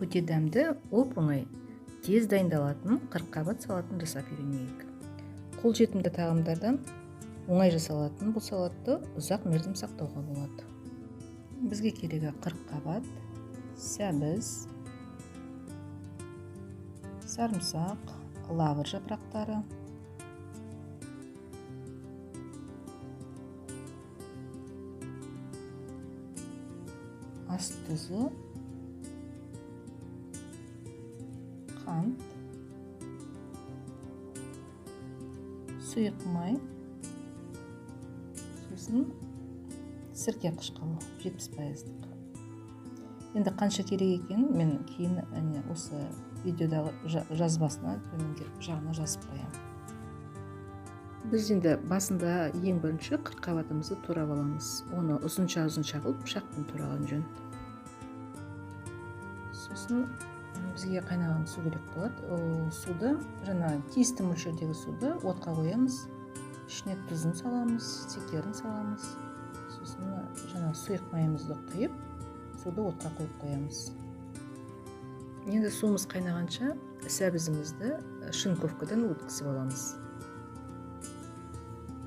Өте дәмді, оп-оңай, тез дайындалатын қырыққабат салатын жасап үйренейік. Қолжетімді тағамдардан оңай жасалатын бұл салатты ұзақ мерзім сақтауға болады. Бізге керегі қырыққабат, сәбіз, сарымсақ, лавр жапырақтары, ас тұзы, қант, сұйық май, сосын сірке қышқылы 70%. Енді қанша керек екенін мен кейін осы видеодағы жазбасына төменгі жағына жазып қоямын. Біз енді басында ең бірінші қырыққабатымызды турап аламыз. Оны ұзынша қылып пышақпен тураған жөн. Сосын бізге қайнаған су керек болады. Ол суды, тиісті мөлшердегі суды отқа қоямыз. Ішіне тұзын саламыз, секерін саламыз. Сосын сұйық майымызды құйып, суды отқа қойып қоямыз. Енді суымыз қайнағанша сәбізімізді шинковкадан өткізіп аламыз.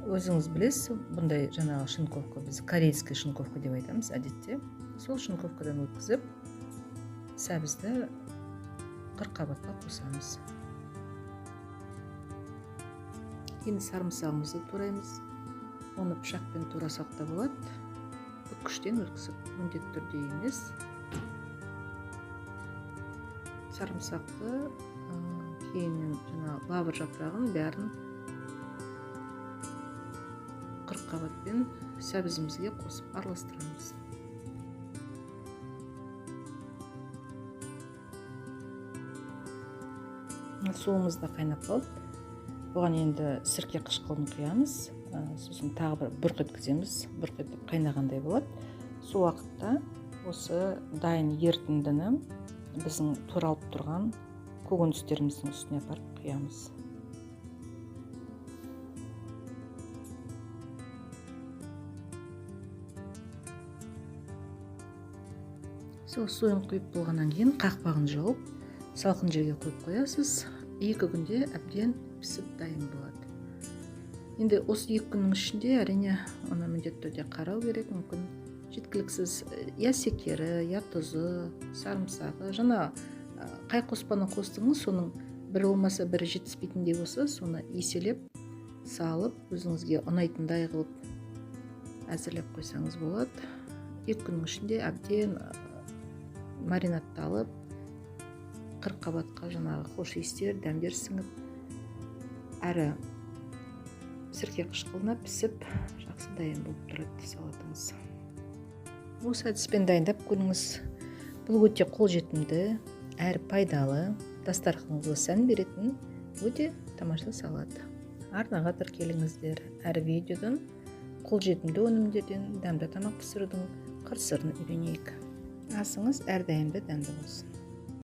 Өзіңіз білесіз, бұндай шинковка, біз корейский шинковка деп айтамыз әдетте. Сол шинковкадан өткізіп, сәбізді қырыққабатқа қосамыз. Енді сарымсағымызды тураймыз. Оны пышақпен турасақ та болады. Күштен өткізіп, міндетті түрде емес. Сарымсақты кейіннен лавр жапырағын бәрін қырыққабатпен сәбізімізге қосып араластырамыз. Суымыз да қайнап қалды. Бұған енді сірке қышқылын құямыз. Сосын тағы бір бұрқ еткіземіз. Бұрқ етіп қайнағандай болады. Сол уақытта осы дайын ерітіндіні біздің туралып тұрған көкөністеріміздің үстіне апарып құямыз. Сол суын құйып болғаннан кейін қақпағын жауып, салқын жерге қойып қоясыз. 2 күнде әбден пісіп дайын болады. Енді осы 2 күннің ішінде әрине оны міндетті түрде қарау керек, мүмкін жеткіліксіз я секері, я тұзы, сарымсағы, қай қоспаны қостыңыз, соның бірі болмаса бірі жетіспейтіндей болса, соны еселеп салып, өзіңізге ұнайтындай қылып әзірлеп қойсаңыз болады. 2 күннің ішінде әбден маринадталып, қырыққабатқа хош иістер, дәмдер сіңіп, әрі сірке қышқылына пісіп, жақсы дайын болып тұрады салатыңыз. Осы әдіспен дайындап көріңіз. Бұл өте қолжетімді, әрі пайдалы, дастарханыңызға сән беретін өте тамаша салат. Арнаға тіркеліңіздер. Әр видеодан қолжетімді өнімдерден дәмді тамақ пісірудің қыр-сырын үйренейік. Асыңыз әрдайым дәмді болсын.